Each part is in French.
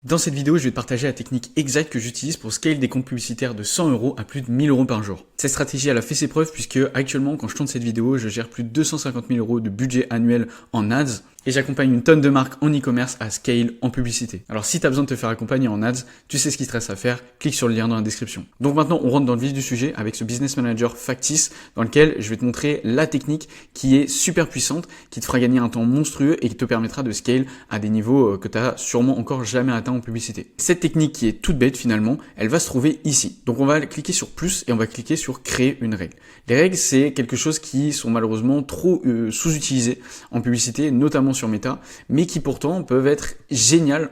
Dans cette vidéo, je vais te partager la technique exacte que j'utilise pour scale des comptes publicitaires de 100 € à plus de 1000 € par jour. Cette stratégie, elle a fait ses preuves puisque actuellement, quand je tourne cette vidéo, je gère plus de 250 000 € de budget annuel en ads et j'accompagne une tonne de marques en e-commerce à scale en publicité. Alors si tu as besoin de te faire accompagner en ads, tu sais ce qu'il te reste à faire, clique sur le lien dans la description. Donc maintenant, on rentre dans le vif du sujet avec ce business manager factice dans lequel je vais te montrer la technique qui est super puissante, qui te fera gagner un temps monstrueux et qui te permettra de scale à des niveaux que tu n'as sûrement encore jamais atteint en publicité. Cette technique qui est toute bête finalement, elle va se trouver ici. Donc on va cliquer sur plus et on va cliquer sur créer une règle. Les règles, c'est quelque chose qui sont malheureusement trop sous-utilisées en publicité, notamment sur Meta, mais qui pourtant peuvent être géniales,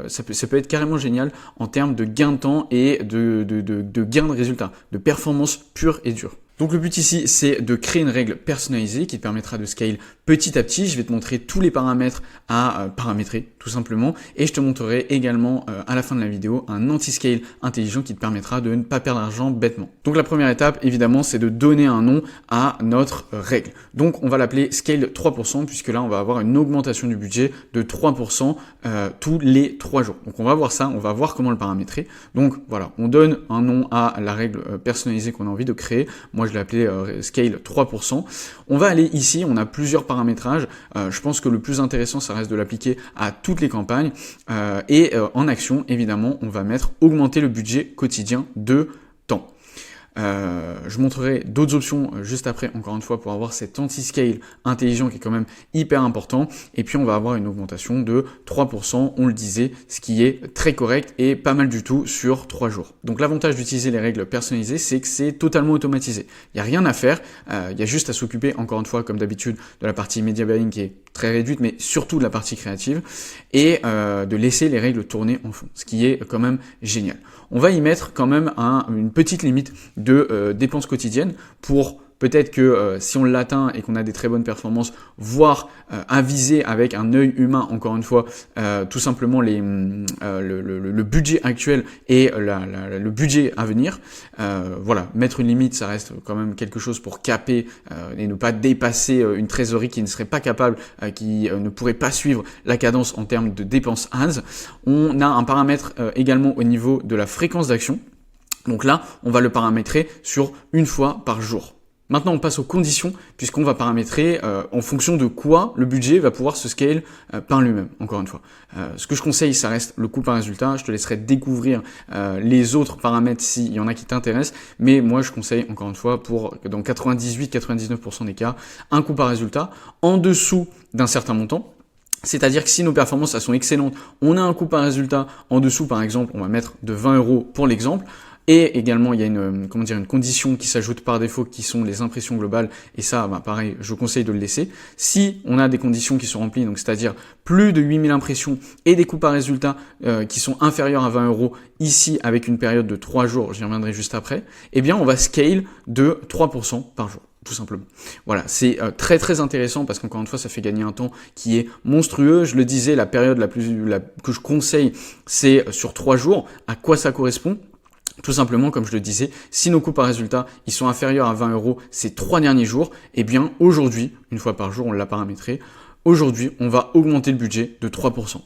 ça peut être carrément génial en termes de gain de temps et de gain de résultats, de performance pure et dure. Donc le but ici, c'est de créer une règle personnalisée qui te permettra de scale petit à petit. Je vais te montrer tous les paramètres à paramétrer tout simplement et je te montrerai également à la fin de la vidéo un anti-scale intelligent qui te permettra de ne pas perdre d'argent bêtement. Donc la première étape, évidemment, c'est de donner un nom à notre règle. Donc on va l'appeler scale 3% puisque là, on va avoir une augmentation du budget de 3% tous les 3 jours. Donc on va voir ça, on va voir comment le paramétrer. Donc voilà, on donne un nom à la règle personnalisée qu'on a envie de créer. Moi, je l'ai appelé scale 3%. On va aller ici, on a plusieurs paramétrages. Je pense que le plus intéressant, ça reste de l'appliquer à toutes les campagnes. En action, évidemment, on va mettre augmenter le budget quotidien de temps. Je montrerai d'autres options juste après, encore une fois, pour avoir cet anti-scale intelligent qui est quand même hyper important. Et puis, on va avoir une augmentation de 3%, on le disait, ce qui est très correct et pas mal du tout sur 3 jours. Donc, l'avantage d'utiliser les règles personnalisées, c'est que c'est totalement automatisé. Il n'y a rien à faire, il y a juste à s'occuper, encore une fois, comme d'habitude, de la partie media buying qui est très réduite, mais surtout de la partie créative et de laisser les règles tourner en fond, ce qui est quand même génial. On va y mettre quand même une petite limite de dépenses quotidiennes pour peut-être que si on l'atteint et qu'on a des très bonnes performances, voire aviser avec un œil humain, encore une fois, tout simplement le budget actuel et le budget à venir. Voilà, mettre une limite, ça reste quand même quelque chose pour caper et ne pas dépasser une trésorerie qui ne serait pas capable, qui ne pourrait pas suivre la cadence en termes de dépenses ads. On a un paramètre également au niveau de la fréquence d'action. Donc là, on va le paramétrer sur une fois par jour. Maintenant, on passe aux conditions puisqu'on va paramétrer en fonction de quoi le budget va pouvoir se scale par lui-même, encore une fois. Ce que je conseille, ça reste le coût par résultat. Je te laisserai découvrir les autres paramètres s'il y en a qui t'intéressent. Mais moi, je conseille, encore une fois, pour dans 98-99% des cas, un coût par résultat en dessous d'un certain montant. C'est-à-dire que si nos performances elles sont excellentes, on a un coût par résultat en dessous, par exemple, on va mettre de 20 € pour l'exemple. Et également, il y a une condition qui s'ajoute par défaut qui sont les impressions globales. Et ça, pareil, je conseille de le laisser. Si on a des conditions qui sont remplies, donc c'est-à-dire plus de 8000 impressions et des coûts par résultat qui sont inférieurs à 20 € ici avec une période de 3 jours, j'y reviendrai juste après, eh bien, on va scale de 3% par jour. Tout simplement. Voilà, c'est très très intéressant parce qu'encore une fois, ça fait gagner un temps qui est monstrueux. Je le disais, la période que je conseille, c'est sur 3 jours. À quoi ça correspond ? Tout simplement, comme je le disais, si nos coûts par résultat, ils sont inférieurs à 20 € ces 3 derniers jours, eh bien, aujourd'hui, une fois par jour, on l'a paramétré, aujourd'hui, on va augmenter le budget de 3%.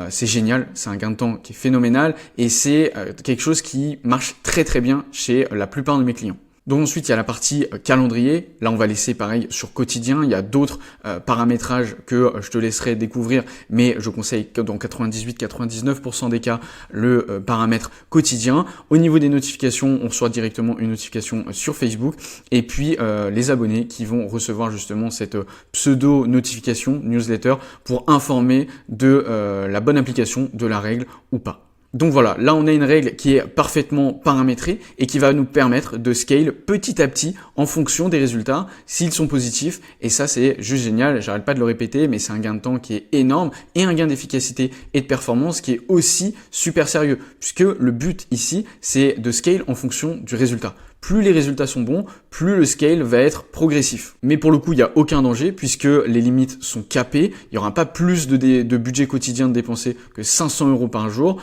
C'est génial, c'est un gain de temps qui est phénoménal et c'est quelque chose qui marche très très bien chez la plupart de mes clients. Donc ensuite, il y a la partie calendrier. Là, on va laisser pareil sur quotidien. Il y a d'autres paramétrages que je te laisserai découvrir, mais je conseille que dans 98-99% des cas, le paramètre quotidien. Au niveau des notifications, on reçoit directement une notification sur Facebook. Et puis, les abonnés qui vont recevoir justement cette pseudo-notification, newsletter, pour informer de la bonne application de la règle ou pas. Donc voilà, là on a une règle qui est parfaitement paramétrée et qui va nous permettre de scale petit à petit en fonction des résultats s'ils sont positifs. Et ça c'est juste génial, j'arrête pas de le répéter, mais c'est un gain de temps qui est énorme et un gain d'efficacité et de performance qui est aussi super sérieux. Puisque le but ici c'est de scale en fonction du résultat. Plus les résultats sont bons, plus le scale va être progressif. Mais pour le coup, il n'y a aucun danger puisque les limites sont capées. Il n'y aura pas plus de budget quotidien de dépenser que 500 € par jour.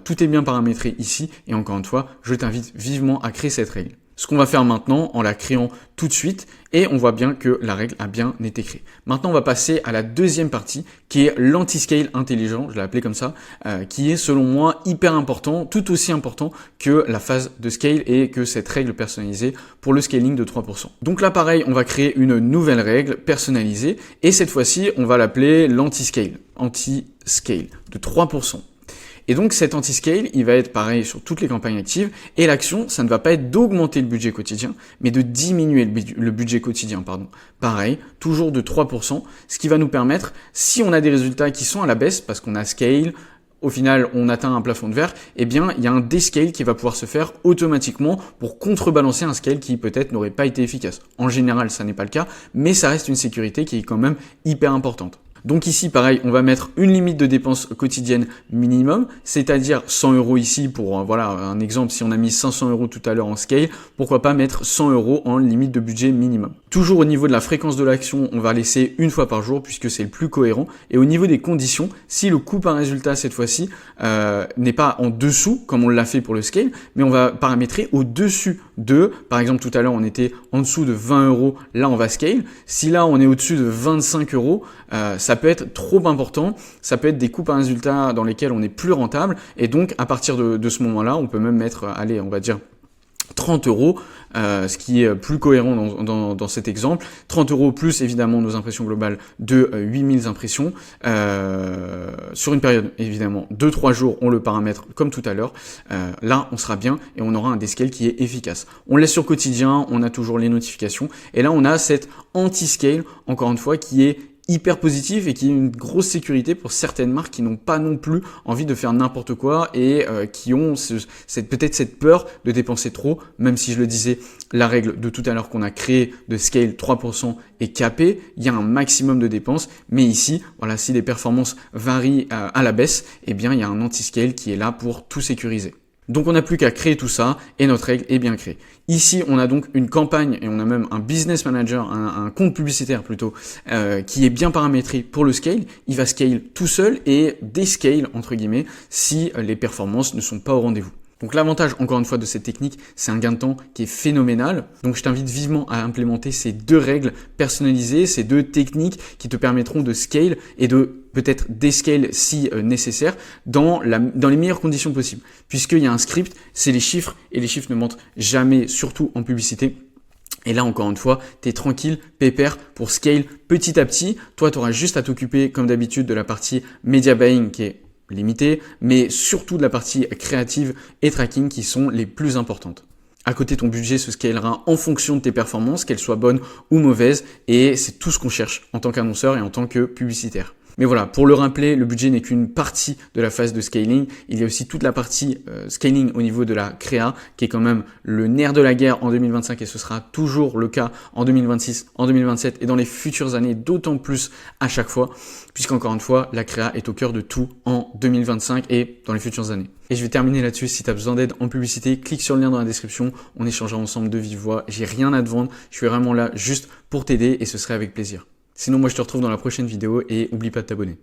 Tout est bien paramétré ici. Et encore une fois, je t'invite vivement à créer cette règle. Ce qu'on va faire maintenant en la créant tout de suite, et on voit bien que la règle a bien été créée. Maintenant, on va passer à la deuxième partie qui est l'anti-scale intelligent, je l'ai appelé comme ça, qui est selon moi hyper important, tout aussi important que la phase de scale et que cette règle personnalisée pour le scaling de 3%. Donc là, pareil, on va créer une nouvelle règle personnalisée et cette fois-ci, on va l'appeler l'anti-scale de 3%. Et donc cet anti-scale, il va être pareil sur toutes les campagnes actives. Et l'action, ça ne va pas être d'augmenter le budget quotidien, mais de diminuer le budget quotidien, Pareil, toujours de 3%, ce qui va nous permettre, si on a des résultats qui sont à la baisse, parce qu'on a scale, au final, on atteint un plafond de verre, eh bien, il y a un descale qui va pouvoir se faire automatiquement pour contrebalancer un scale qui peut-être n'aurait pas été efficace. En général, ça n'est pas le cas, mais ça reste une sécurité qui est quand même hyper importante. Donc ici, pareil, on va mettre une limite de dépenses quotidiennes minimum, c'est-à-dire 100 € ici pour, voilà, un exemple, si on a mis 500 € tout à l'heure en scale, pourquoi pas mettre 100 € en limite de budget minimum. Toujours au niveau de la fréquence de l'action, on va laisser une fois par jour puisque c'est le plus cohérent. Et au niveau des conditions, si le coût par résultat cette fois-ci n'est pas en dessous, comme on l'a fait pour le scale, mais on va paramétrer au-dessus de, par exemple tout à l'heure on était en dessous de 20 €, là on va scale. Si là on est au-dessus de 25 €, ça peut être trop important, ça peut être des coûts par résultat dans lesquels on est plus rentable et donc à partir de ce moment-là, on peut même mettre, allez, on va dire 30 €, ce qui est plus cohérent dans cet exemple. 30 € plus évidemment nos impressions globales de 8000 impressions sur une période évidemment de 3 jours, on le paramètre comme tout à l'heure. Là on sera bien et on aura un descale qui est efficace. On laisse sur quotidien, on a toujours les notifications et là on a cette anti-scale encore une fois qui est hyper positif et qui est une grosse sécurité pour certaines marques qui n'ont pas non plus envie de faire n'importe quoi et qui ont peut-être cette peur de dépenser trop, même si je le disais, la règle de tout à l'heure qu'on a créée de scale 3% est capée, il y a un maximum de dépenses, mais ici, voilà, si les performances varient à la baisse, eh bien il y a un anti-scale qui est là pour tout sécuriser. Donc on n'a plus qu'à créer tout ça et notre règle est bien créée. Ici, on a donc une campagne et on a même un business manager, un compte publicitaire plutôt, qui est bien paramétré pour le scale. Il va scale tout seul et descale entre guillemets si les performances ne sont pas au rendez-vous. Donc l'avantage, encore une fois, de cette technique, c'est un gain de temps qui est phénoménal. Donc je t'invite vivement à implémenter ces deux règles personnalisées, ces deux techniques qui te permettront de scale et de peut-être descale si nécessaire dans les meilleures conditions possibles. Puisqu'il y a un script, c'est les chiffres et les chiffres ne mentent jamais, surtout en publicité. Et là, encore une fois, t'es tranquille, pépère pour scale petit à petit. Toi, tu auras juste à t'occuper, comme d'habitude, de la partie media buying qui est limité, mais surtout de la partie créative et tracking qui sont les plus importantes. À côté, ton budget se scalera en fonction de tes performances, qu'elles soient bonnes ou mauvaises, et c'est tout ce qu'on cherche en tant qu'annonceur et en tant que publicitaire. Mais voilà, pour le rappeler, le budget n'est qu'une partie de la phase de scaling. Il y a aussi toute la partie scaling au niveau de la créa, qui est quand même le nerf de la guerre en 2025 et ce sera toujours le cas en 2026, en 2027 et dans les futures années, d'autant plus à chaque fois, puisqu'encore une fois, la créa est au cœur de tout en 2025 et dans les futures années. Et je vais terminer là-dessus. Si tu as besoin d'aide en publicité, clique sur le lien dans la description. On échangera ensemble de vive voix. J'ai rien à te vendre. Je suis vraiment là juste pour t'aider et ce serait avec plaisir. Sinon, moi, je te retrouve dans la prochaine vidéo et oublie pas de t'abonner.